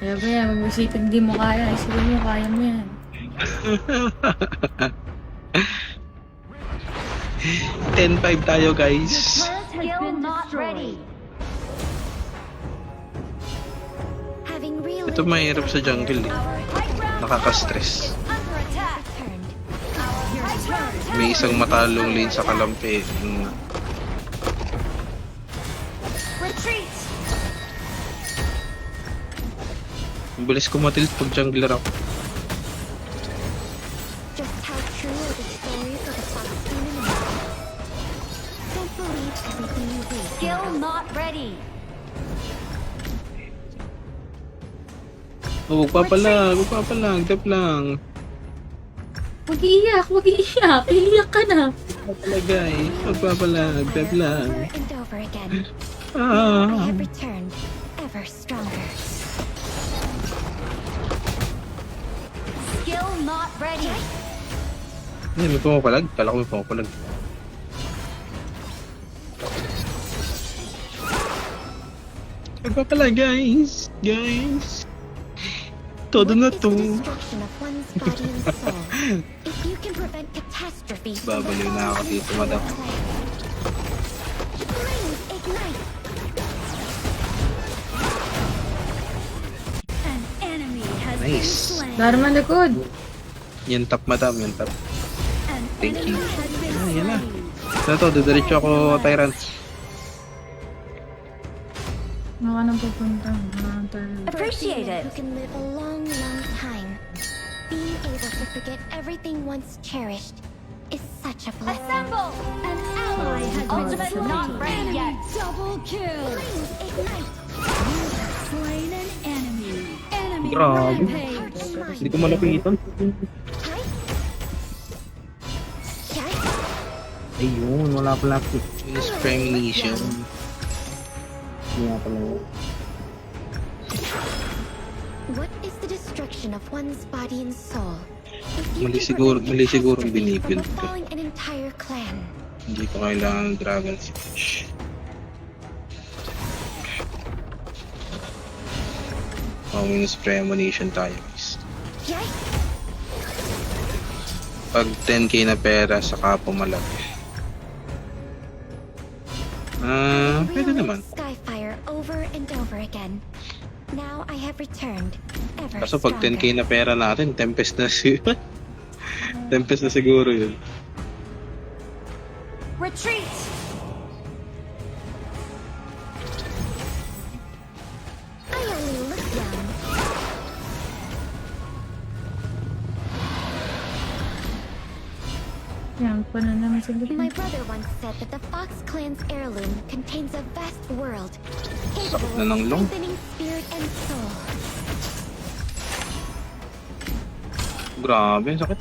Kaya ba yan, mag-isipin hindi mo kaya. Isipin mo, kaya mo yan. 10-5 tayo, guys. Skill not ready. Having real Ito mahirap sa jungle eh. Nakaka-stress. under attack. May isang matalong lane sa kalampi. Retreat. Ang bilis ko matilt pag jungler ako. Just how true are the stories of the Fox Demon? Don't believe everything you read. Skill not ready. Oh, magpapalag, tap lang. Mag-iiyak, mag-iiyak. Iiyak ka na. Magpapalag, tap lang. Over and over again. Ah. I have returned, ever stronger. Skill not ready. May pumapalag? Kala ko may pumapalag. Magpapalag, guys. Todo na to. Destruction of one's body and soul. If you can prevent catastrophe, Babaliw na ako dito, madam. Flames ignite. An enemy has Nice. Dharma likod. Yan top, madam. Yan top. An Thank you. has been Yan na. Ito to, didiretso ako, Tyrant. Ano ka nang pupunta? Appreciate it. Who can live a long, long time. Being able to forget everything once cherished is such a blessing. Assemble! An ally has Ultimate not ready yet. Double kill! Flames ignite. Slain an enemy. Enemy Grabe. rampage. Hindi ko malapitan. Hi. Hi. Ayun, wala pala. Finish premonition. Hindi nga pala yun. What is the destruction of one's body and soul? If you Mali can siguro prevent yung catastrophe binibuild from ko. befalling an entire clan. Hindi ko kailangan ng Dragon Siege. Minus premonition tayo, guys. Yay! Pag 10k na pera, saka pumalaki. Pwede naman. Skyfire over and over again. Now I have returned, ever Kaso pag 10k stronger. na pera natin, Tempest na Tempest na siguro yun. Retreat! I only look down. Yan, pa na naman sa My brother once said that the Fox Clan's heirloom contains a vast world, capable na ng of long. strengthening spirit and soul. Grabe, sakit.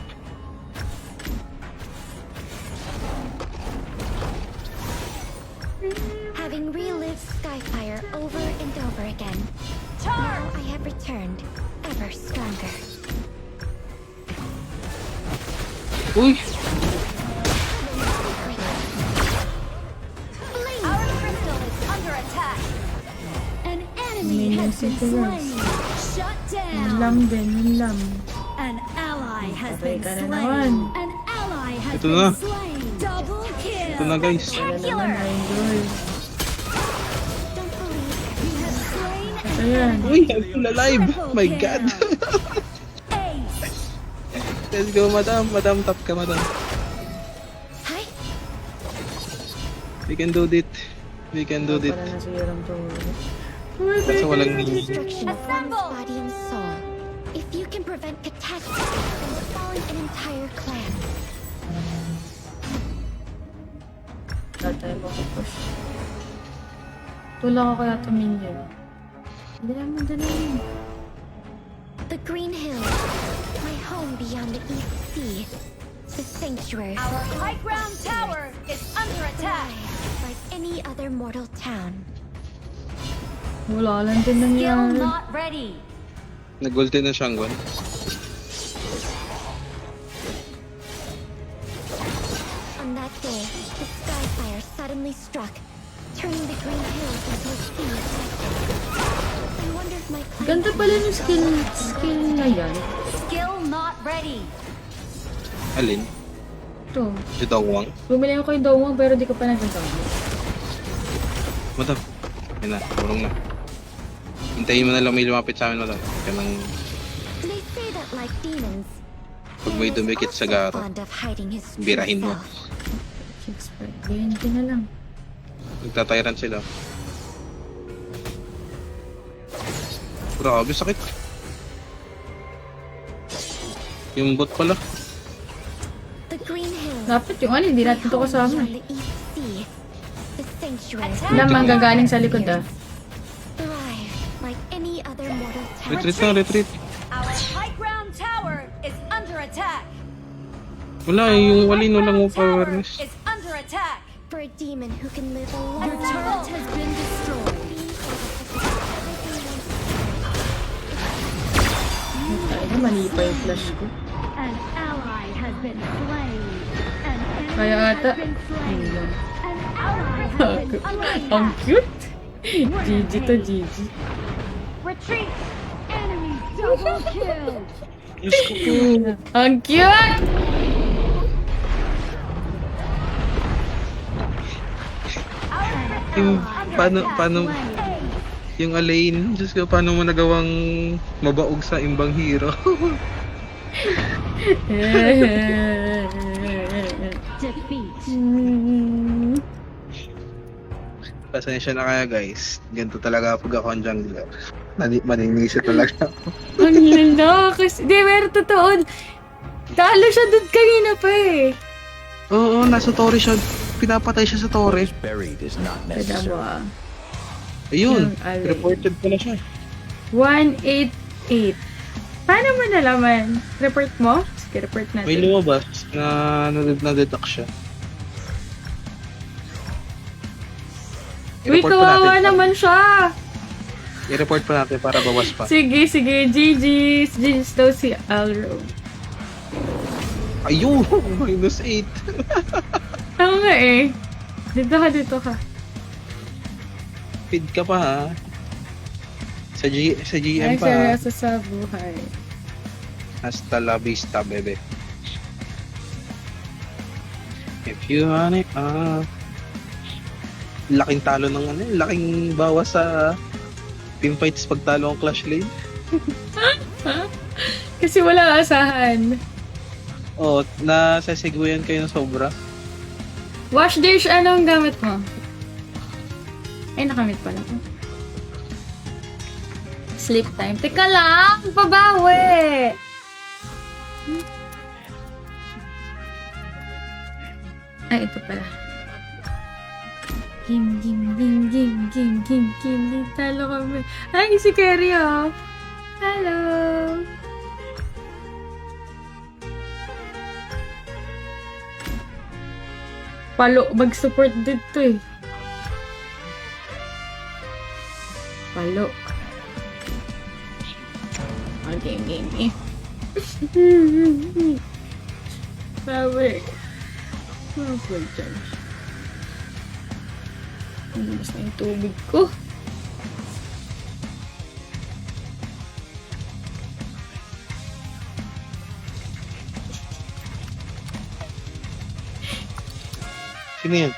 Having relived Skyfire over and over again, now I have returned, ever stronger. Uy! Our crystal is under attack. An enemy has been slain. Shut Yung down. lam din, yung lam. An ally has Patay been ka na slain. naman. An ally has Ito na. been slain. Double kill. Ito na, guys. Wala naman, idol. Don't believe You have slain an Ayan. enemy. Uy, I'm still alive! My God! Ace. Let's go, madam. Madam, top ka, madam. Hi. We can do it. We can do it. Para na si Yoram to. Kaso walang The need. destruction of one's body and soul. If you can prevent catastrophe from befalling an entire clan. Wala tayo makapush. Tulak ako kaya tumingin. Hindi naman dali. The Green Hills, my home beyond the East Sea. The sanctuary. Our high ground tower is under attack. Thrive like any other mortal town. Wala lang din nangyari. ready. Nag-ulti na siyang gwan. On that day, the Skyfire suddenly struck, turning the Green Hills into a sea of ashes. I wonder if my clan Ganda pala yung skill na yan. Skill not ready. Alin? Ito. Si Dongwang? Bumili ako yung Dongwang pero di ko pa nagagawa. Madam. Yan na, tulong na. Hintayin mo na lang may lumapit sa amin, madam. Kaya nang They say that like demons, pag may Hero is dumikit sa also garo, fond of hiding his true birahin mo. self. Expert. Ganyan ko na lang. Nagtatayaran sila. Grabe, sakit. Yung bot pala. The Green Hills. Dapat yung ano, hindi natin ito kasama. on the East Sea. The sanctuary. Wala manggagaling sa likod ah. Thrive like any other mortal tower. Retreat na, retreat. Our high ground tower is under attack. Wala, yung walino lang mo Tower awareness. is under attack. For a demon who can live a Your long turret has been destroyed. Ay, mali pa yung flash ko. An ally has been slain. An enemy Kaya ata. has been slain. Yun lang. An ally has been Ang slain. cute! GG to GG. Retreat. Enemy double kill. Diyos ko po. Ang cute! Yung, paano, yung Alain, Diyos ko, paano mo nagawang mabaog sa imbang hero? Defeat. Pasensya na kaya guys. Ganito talaga pag ako ang jungler. Maninisi talaga. Ang lala kasi. Di, pero totoo. Talo siya doon kanina pa eh. Oo, nasa torre siya. Pinapatay siya sa torre. Buried is not Tada necessary. mo ah. Ayun, Yung Alain. reported pala siya. 188. Paano mo nalaman? Report mo? Sige, report natin. May lumabas na na-deduct siya. Uy, I-report pa kawawa natin. naman siya! I-report pa natin para bawas pa. Sige, sige. GG's. GG's daw si Alro. Ayun! -8. Oo nga eh. Dito ka, dito ka. Feed ka pa ha. Sa GM Ay, pa ha. seryoso sa buhay. Hasta la vista, bebe. If you want it, laking talo ng ano, laking bawas sa team fights pag talo ang Clash Lane. Kasi wala asahan. Oh, nasasiguyan kayo ng sobra. Wash dish, anong gamit mo? Ay, nakamit pala ko. Sleep time. Teka lang! Pabawi! Ay, ito pala. Game. Talo kami. Ay, si Kerry oh. Hello! Palo, mag-support dito eh. Palo. Game. Sabi. Sabi dyan. Mas na yung tubig ko. Sino yan?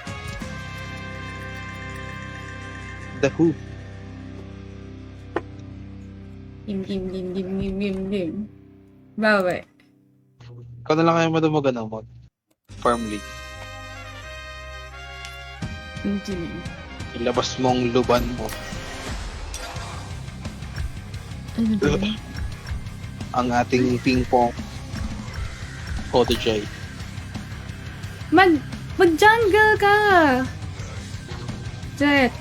The Who. Game. Bawi. Ikaw na lang kayo madumag ano mo. Firmly. Hindi. Ilabas mo ang luban mo. Ano ba? Ang ating ping-pong. Kodojoy. Mag-jungle ka! Jet!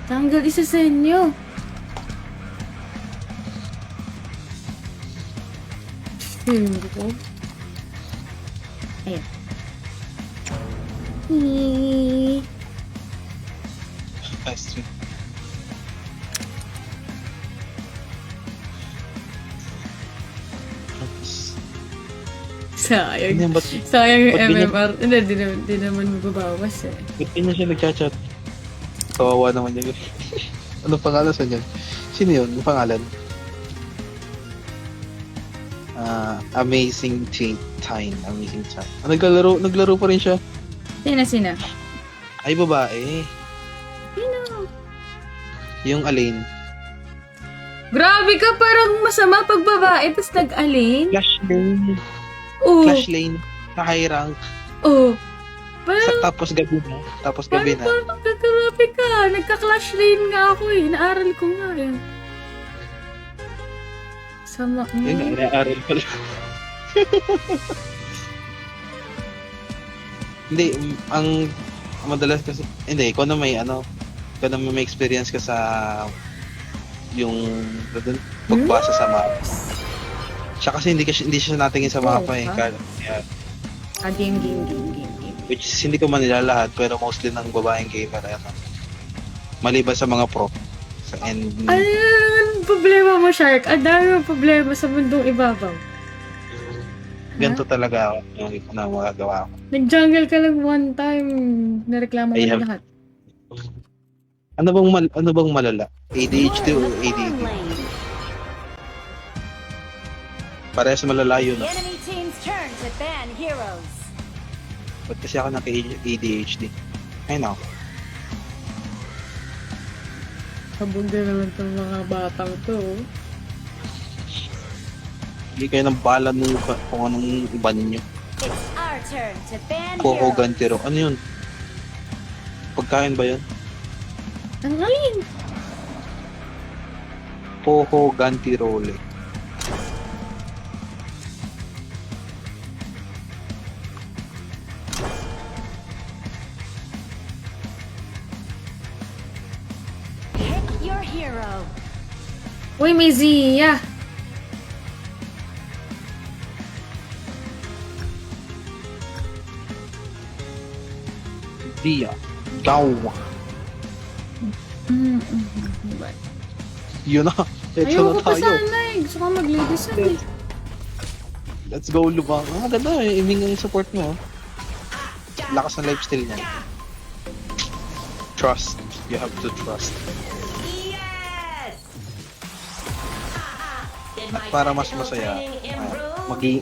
Jungle, isa sa inyo! Hindi ko. Ayan. Nice to Sayang. Ganyan, ba't Sayang yung ba't ganyan? MMR. Hindi, di naman mababawas eh. ganyan siya nagchat-chat? Kawawa naman yun. Ano pangalan sa niyan? Sino yun? Yung pangalan? Amazing Time. Amazing Time. Naglaro pa rin siya. Sina? Ay, babae. Sino? Yung Alain. Grabe ka, parang masama pag babae, tapos nag-alin. Flash Lane. Oo. Flash Lane. Na high rank. Oo. Parang, Tapos gabi na. Tapos gabi na. parang grabe ka. Nagka-clash lane nga ako eh. Naaral ko nga eh. Sama mo. Yun, naaral pala. Hindi, ang madalas kasi, hindi, ikaw na may experience ka sa yung pagbasa sa mapa. Siya kasi hindi siya natingin sa mapa eh. Kaya, Game. which is, hindi ko man nilalahat, pero mostly ng babaeng gamer ay maliban sa mga pro. Ano problema mo, Shark? Ang dami mo problema sa mundong ibabaw. Ganito talaga ako yung na magagawa ko. Nag-jungle ka lang one time. Nareklamo mo I na have- lahat. Ano bang malala? ADHD o ADD? Parehas malala yun. The enemy team's turn to ban heroes. Ba't kasi ako naka-ADHD? Ay no. Kabog na naman itong mga batang to. Hindi kayo ng bala nung kung anong iba ninyo. It's our turn to ban Coco heroes. Gantiro. Ano yun? Pagkain ba yun? Ang alin? Coco Gantirole. Pick your hero. Uy, may Zia! Dia. Gaw. Yun na. Ito Ayoko na pa tayo. sana eh. Gusto ko mag-ladies eh. Let's go, Lubang. Ganda eh. Iming yung support mo. Lakas ng lifestyle niya. Trust. You have to trust. At para mas masaya,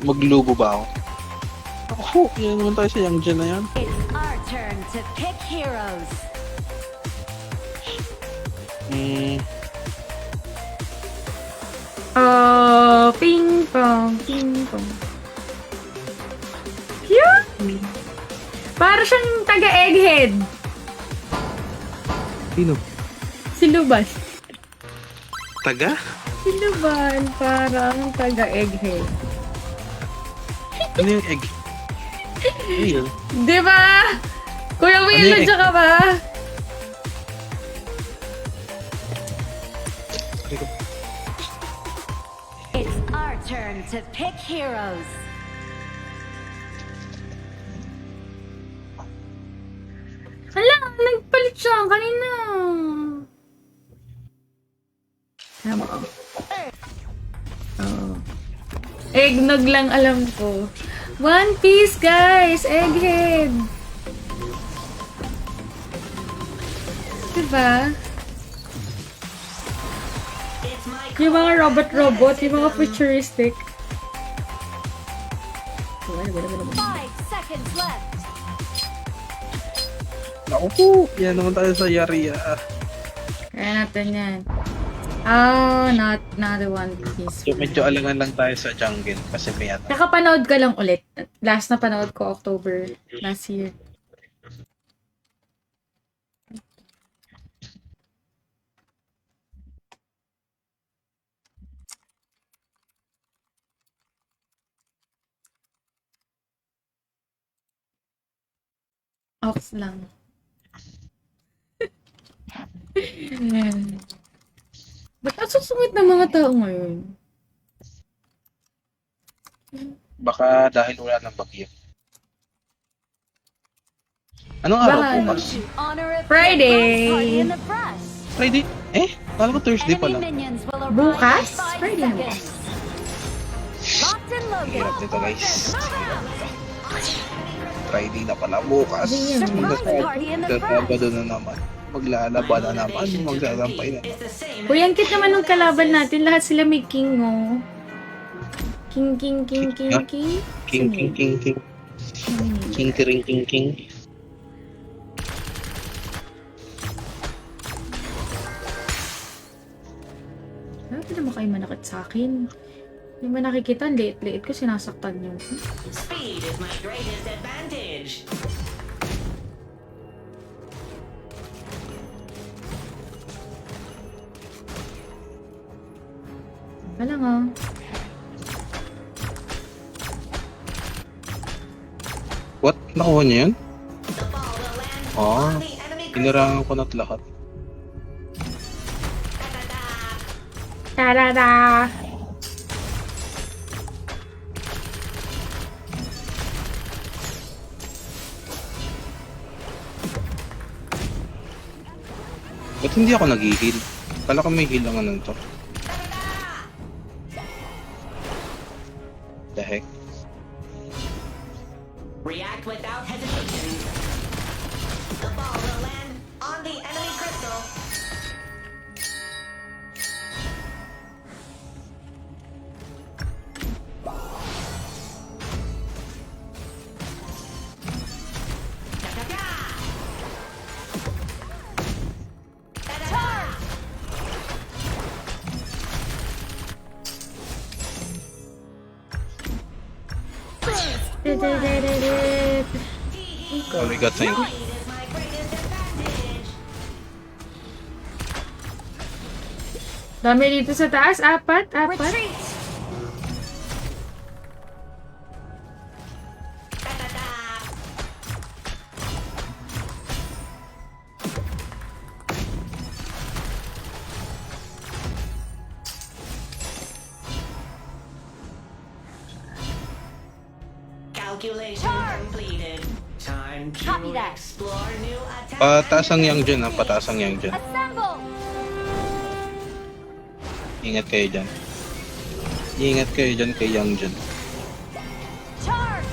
maglubo ba ako? Ako, yan naman tayo sa Yang Jen na yan. It's our turn to pick heroes. Ping pong. Cute! Para siyang taga-egghead. Sino? Si Luban. Taga? Si Luban, parang taga-egghead. Ano yung egg? Ano yun? Di ba? Kuya Will, Ano yung nandiyan ka ba? It's our turn to pick heroes. Hala, nagpalit siya kanina. Tama ko. Oh. Eggnog lang alam ko. One Piece, guys! Egghead! Diba? Yung mga robot, yung mga futuristic. 5 seconds left. Naku, yan naman tayo sa Yaria. Kaya natin yan. Oh, not the One Piece. So, medyo alangan lang tayo sa jungle kasi may ano. Nakapanood ka lang ulit. Last na panood ko, October last year. Ox lang. Ba't ang susungit ng mga tao ngayon? Baka dahil wala ng bagyo. Anong araw Baka bukas? Honor a Friday. party in the brush. Friday? Kala ko Thursday Enemy pala. minions will arrive Bukas? in 5 Friday. seconds. Locked and Hirap nito guys. Friday na pala bukas. Sabado na naman. Maglalaban na naman. Magsasampay na. Uy, ang cute naman ng kalaban natin. Lahat sila may king, oh. King. King. King. Bakit naman kayo manakit sa akin? Hindi mo nakikita, ang liit-liit ko, sinasaktan niyo. Speed is my greatest advantage. Wala nga. What? Nakuha niya yun? The ball will land Ah, on the enemy crystal. pinarangan ko na't lahat. Tarara! Ba't hindi ako nag-heal? Kala ko may heal ang ano to. The heck? React without hesitation. The ball will land on the enemy crystal. Oh my god, thank you. Speed is my greatest advantage. Dami dito sa taas. Apat. Retreat! Calculation completed. Time to Copy that. explore new attacks. Pataas ang yang dyan ha, pataas ang yang dyan. Assemble! Ingat kayo dyan. Ingat kayo dyan kay yang dyan. Charge!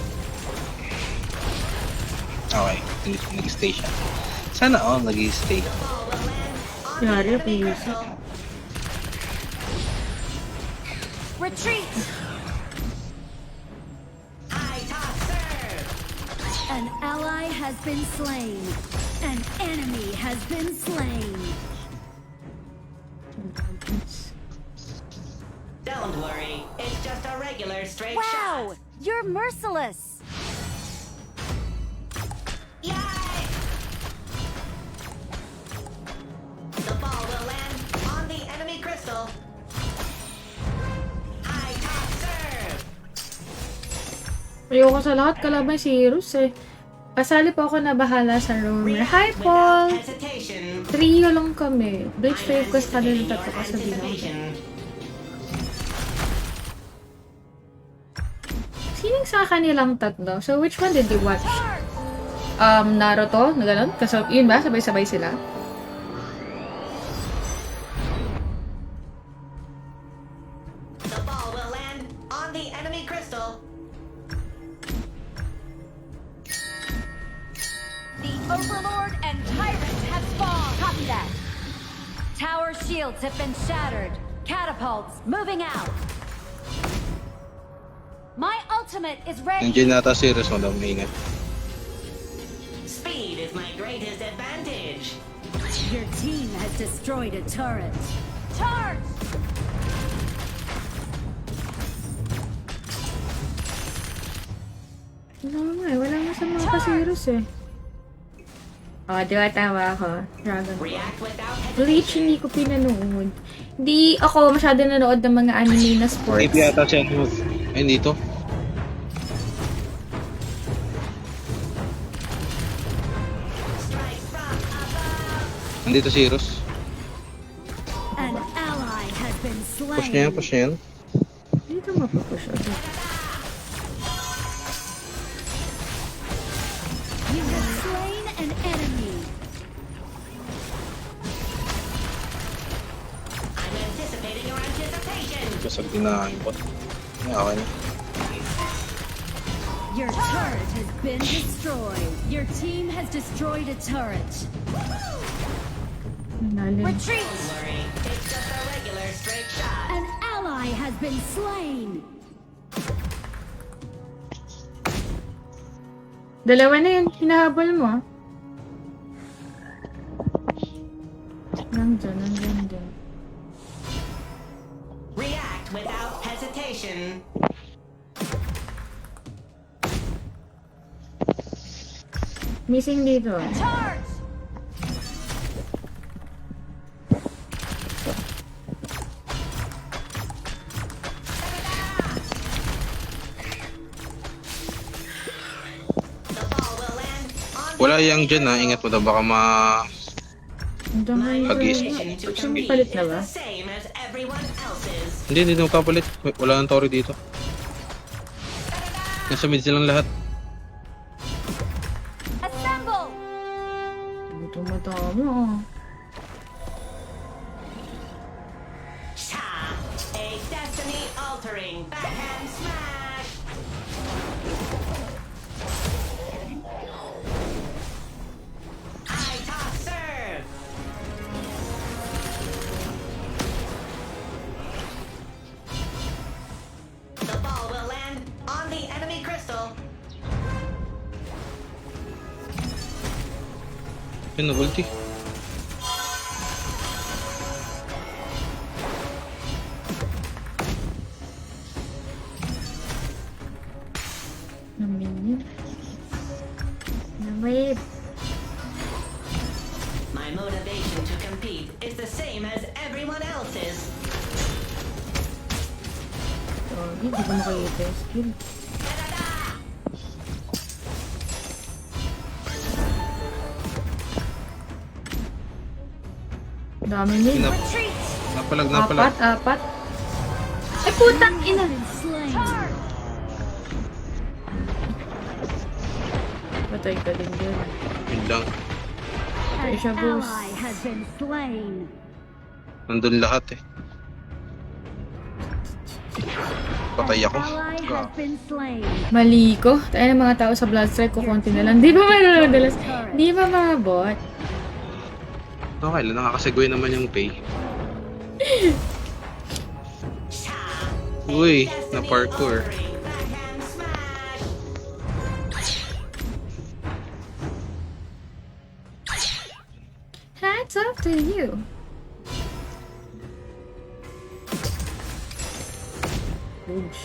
Okay, nag-stay siya. Sana nag-stay. Yari, please. Retreat! I toss serve. An ally has been slain. An enemy has been slain. Don't worry, it's just a regular straight Wow! shot. You're merciless! Yay! The ball will land on the enemy crystal. I toss serve. Ayoko sa lahat. Kalaban si Heroes eh. Pasali po ako na bahala sa roamer. Hi, React Paul! without hesitation. Trio lang kami. Bridge I'm 5 quest ka anticipating din tatlo your kasabihin ako. anticipation. Sining sa kanilang tatlo? So, which one did you watch? Naruto? Na ganun? Kasi, yun ba? Sabay-sabay sila? The ball will land on the enemy crystal. The Overlord and Tyrant have spawned! Copy that! Tower shields have been shattered. Catapults moving out. My ultimate is ready. Nandiyan nata series mo daw, maingat. Speed is my greatest advantage. Your team has destroyed a turret. Charge! Wala nga sa mga kasiros eh. Oh, di ba tama ako? Dragon Ball. React without Bleach, hesitation. hindi ko pinanood. Hindi ako masyado nanood ng mga anime na sports. Maybe yata siya ano. Ay, dito. Strike from above. Nandito si Heroes. An ally has been Push niya yan, slain. push niya yan. Dito mapupush agad. You have slain an enemy. I'm anticipating your anticipation. Kasag din na aking bot. Okay na. Your turret has been destroyed. Your team has destroyed a turret. Nalim. Retreat! Worry, it's just a regular straight shot. An ally has been slain. Dalawa na yun. Hinahabol mo. Nandyan din. React without hesitation. Missing dito. Charge! The ball will land on the Wala yang dyan ha. Ingat mo daw. Baka Ang dami My Agis. motivation to Saan compete palit is na ba? the same as everyone else's. Hindi magpapalit. Wala nang Tori dito. Nasa mid silang lahat. Assemble! Ito matama. Cha! A destiny-altering backhand smash! High toss serve! The ball will land on the enemy crystal. Yun, ulti. Na minion. Na wave. My motivation to compete is the same as everyone else's. Sorry, di ko makikita yung skill. Dami nil. Retreat! Napalag. Apat. Ay, putang ina. Slain. Patay ka din dyan. Yun lang. An Siya, boss. ally has been slain. Nandun lahat eh. Patay ako. Ally has been slain. Mali ko. Tayo ng mga tao sa blood strike ko konti na lang. Di ba madalas? Di ba mabot? Okay lang. Nakakasegway naman yung pay. Cha! Uy, na parkour. Destiny-altering backhand smash! Hats off to you. Oosh.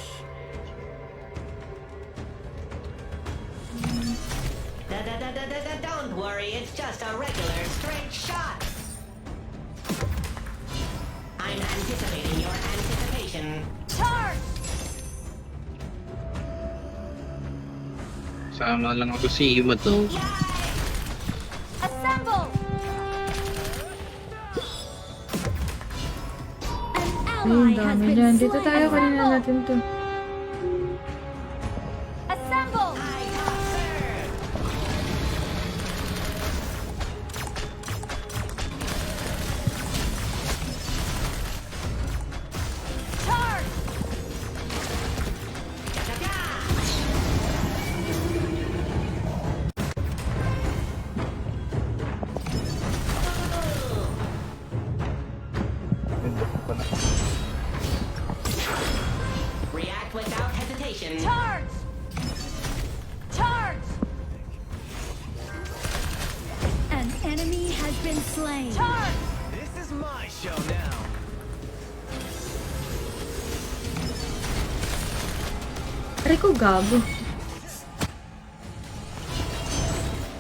Don't worry, it's just a regular straight shot. I'm anticipating your anticipation. Charge! Sama lang ako si Ima to. Assemble! An Ayun, ally has dami been dyan. slain. Dito tayo kanina natin to. Assemble! High toss serve. Charge! React without hesitation. Charge! Charge! An enemy has been slain. Charge! This is my show now. Aray ko, gago.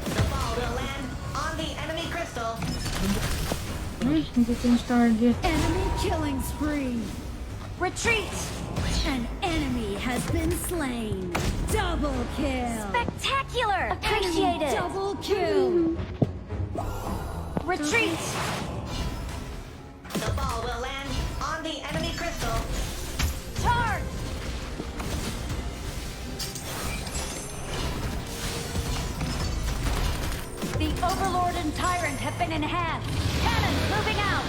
The ball will land on the enemy crystal. Ay, hindi ko yung target. Enemy killing spree. Retreat! An enemy has been slain. Double kill. Spectacular! Appreciate it! Double kill. Retreat! The ball will land on the enemy crystal. Charge! The Overlord and Tyrant have been enhanced. Cannons moving out.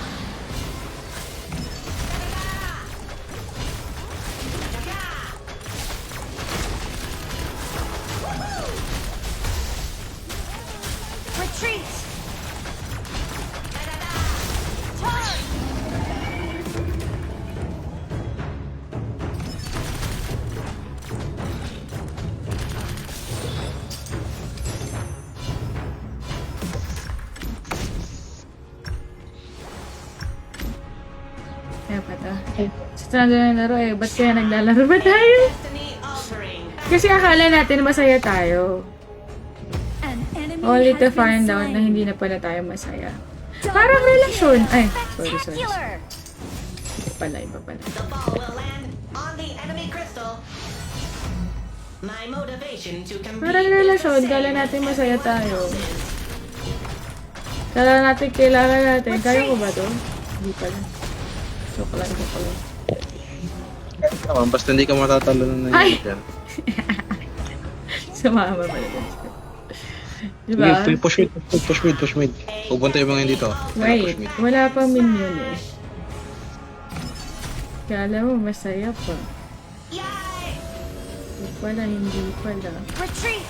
na doon laro eh. Ba't kaya naglalaro ba tayo? Destiny altering. Kasi akala natin masaya tayo. An enemy Only to has been find out na slain. hindi na pala tayo masaya. Parang relasyon. Ay, sorry. Spectacular! Iba pala, iba pala. The ball will land on the enemy crystal. My motivation to compete Parang is the relasyon. same Kala natin as masaya everyone tayo. else's. Kala natin, kailangan natin. Kaya ko ba to? Hindi pala. Joke lang. Naman, basta hindi ka matatalo na Ay! yan. Sumama pala. Diba? Sige, push mid. Pupunta yung mga dito. Wait, wala pang minion eh. Kala mo, masaya pa. Yay! Hindi pala. Retreat!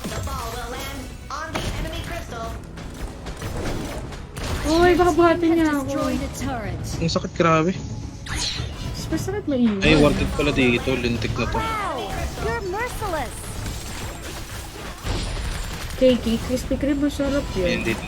The ball will land on the enemy crystal. Uy, baka buhatin niya ako. Destroyed a turret. Ang sakit, grabe. Basta ba't maiwan? Ay, worth it pala dito. Lintik na to. Wow! You're merciless! Cakey, Krispy Kreme, masarap Ayan, yun. dito.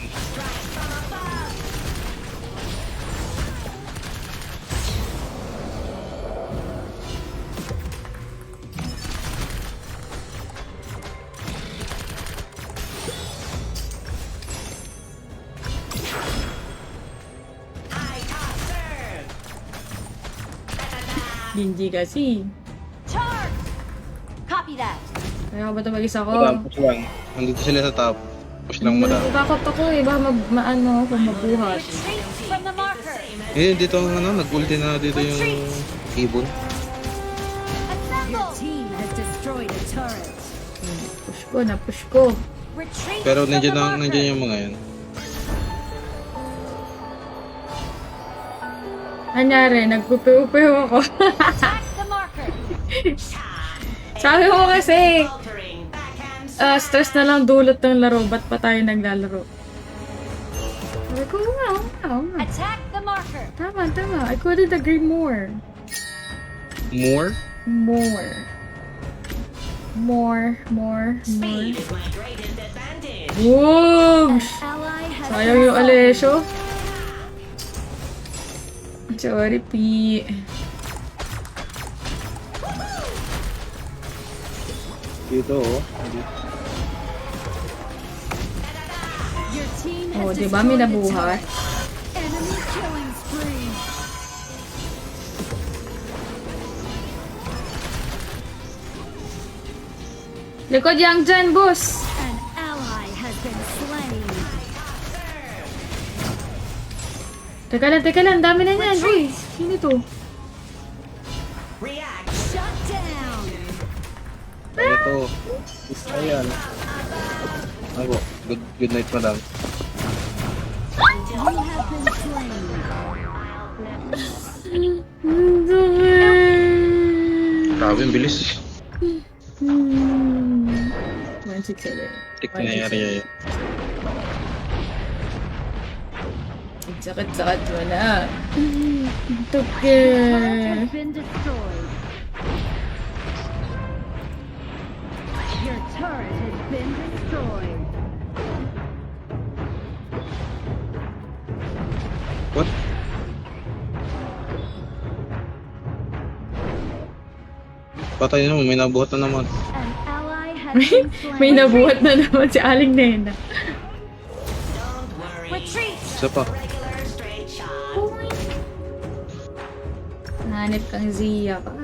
I tosser. Ginji kasi. Charge! Copy that. Kaya ba ito mag-isa ko? Push lang. Nandito sila sa top. Push lang mo Takot ako eh, baka maano ako, mabuhat. Retreat from the marker. Eh, dito ang nag-ulti na dito yung ibon. Your Assemble! team has destroyed a turret. Push ko. Retreat Pero from the nandiyan marker. yung mga yan. Anyari, nagpupew-pew ako. Attack the marker. Sabi ko kasi, Altering backhand. stress na lang dulot ng laro, ba't pa tayo naglalaro? Sabi ko, oo nga. Attack the marker. Tama. I couldn't agree more. More? Speed is my greatest advantage. Boom! Ally has Sayang yung Alessio. Sorry, P. Dito, oh. Your team has Oh, di ba may destroyed a nabuhat? turret. Enemy killing spree. Likod yang dyan, boss! An ally has been slain. Teka lang, dami na yan. Uy, sino to? React. Shut down. Ito. Ayan. Ako, good night, madam. You have been slain. Grabe, ang bilis. 167. Tik na nangyari niya yun. Sakit mo na. Turret Tuke. has been destroyed. Your turret has been destroyed. What? Patay naman, may nabuhat na naman. An ally has been slain. May nabuhat na naman si Aling Nena. Don't worry. Retreat! Isa pa. Regular straight shot. Hanip kang Zia ka.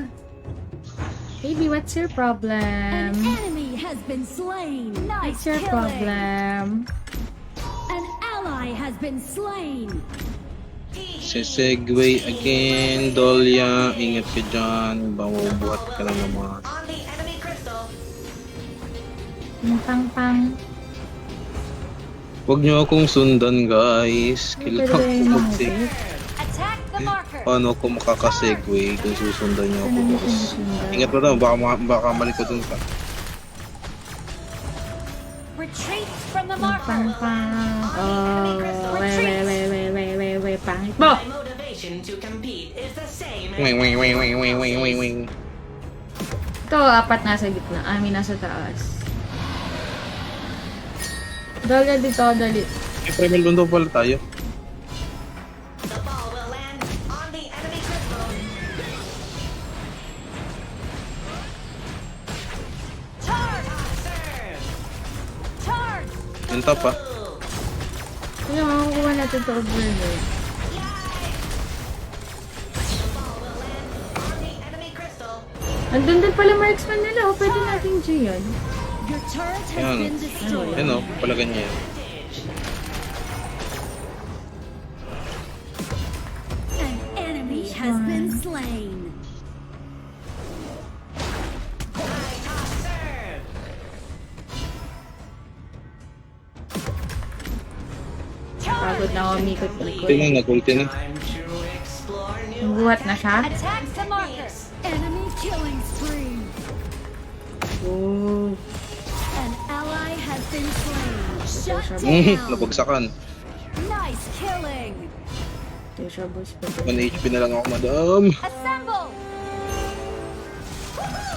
Baby, what's your An problem? enemy has been slain. What's Nice your killing. problem? An ally has been slain. Segway again, Dolya. Ingat ka dyan. Bamubuhat ka na naman. On the enemy crystal. Pang. Huwag niyo akong sundan, guys. Pwede Kailangan yung ko mga mag-save. Attack the marker. Paano ako makakasegway kung susundan niyo ako, Ano mo boss? sinusundan? Ingat mo daw, baka malikotun ka. Retreat from the marker. Pang. Oh, wait. Pangit mo! My motivation to compete is the same as Wing, wing, wing, wing, wing, wing, wing, wing. Ito, apat nasa gitna. Nasa taas. Dali dito, dali. Eh, primal bundle pala tayo. the Yung top ah. Ano, makakuha natin to overload. On the enemy crystal. Andun din pala marksman nila. O, pwede natin G yan. Your turret has Ayan. been destroyed. Yan o, pala ganyan. An enemy has been slain. Serve. Pagod na ako umikot-ikot. Ito na, nag-ulti na. Time to explore new Buhat na siya. Attack the marker. Enemy killing spree. Oh. An ally has been slain. Shut Hmm, down. nabagsakan. Nice killing. Ito siya, boss. 1 HP na lang ako, madam. Assemble.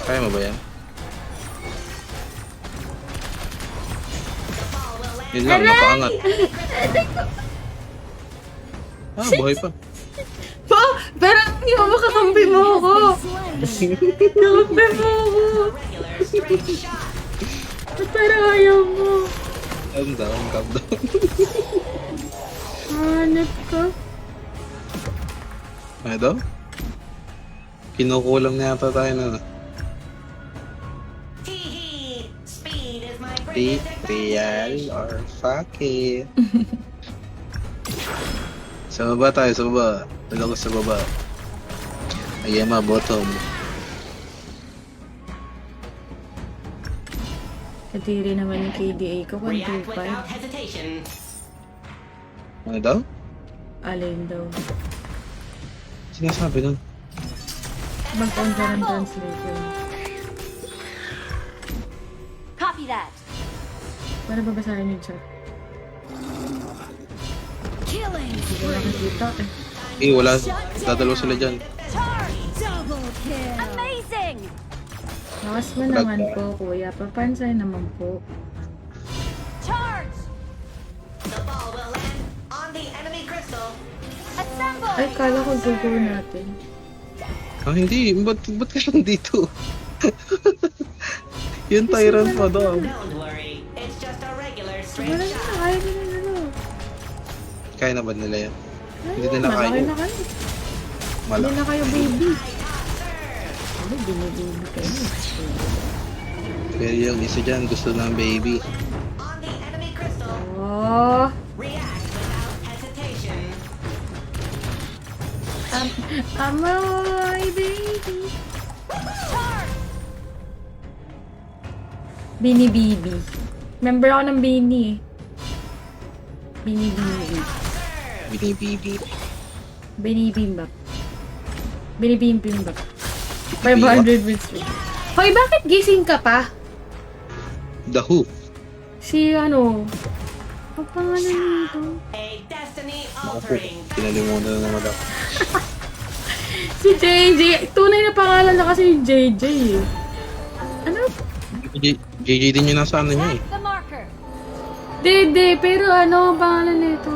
Kaya mo ba yan? Yun lang, napaangat. Ah, buhay pa. Po! Parang yung makakampi mo ako! Slain. Nakampi mo ako! regular straight shot. Ba't parang ayaw mo? Calm down, calm down. Hanap ka? Ano daw? Kinukulam na yata tayo na. Tee-hee. Speed is my Be greatest real advantage. or fuck it. Sa baba tayo, sa baba. Dala ko sa baba. Ayema, bottom. Katiri naman yung KDA ko, React 125. without hesitation. Ano daw? Alin daw. Sinasabi nun? Mag-on ka ng translation. Copy that. Para babasahin yung chat. Killing Hindi ko spree. nakikita eh. Eh, wala. Dadalo sila dyan. Double kill. Amazing. Lakas mo naman po, kuya. Papansay naman po. Charge. The ball will land on the enemy crystal. Assemble. Ay, kala ko gugo natin. Ah, hindi. Ba't ka lang dito? Yung tyrant pa daw. Don't worry, it's just a regular straight Wala na, shot. kaya nila ano. Kaya na ba nila yan? Hindi nila Malaki kaya. na kayo. Malak. Hindi na kayo baby. Ano, binibaby kayo. Pero yung isa dyan, gusto ng baby. On the enemy crystal, Oh, react without hesitation. amoy baby. Bini Bibi. Member ako ng Bini eh. Bini Bibi. Binibibi. Bini Bimbap. Bini Bimbap. 500 with streak. Hoy, bakit gising ka pa? The Who. Si ano? Ang pangalan nito? A destiny Ako po. altering. Pinalimutan na naman ako. Si JJ. Tunay na pangalan na kasi yung JJ eh. Ano? JJ din yung nasa ano niya eh. The marker. Dede, pero ano ang pangalan nito?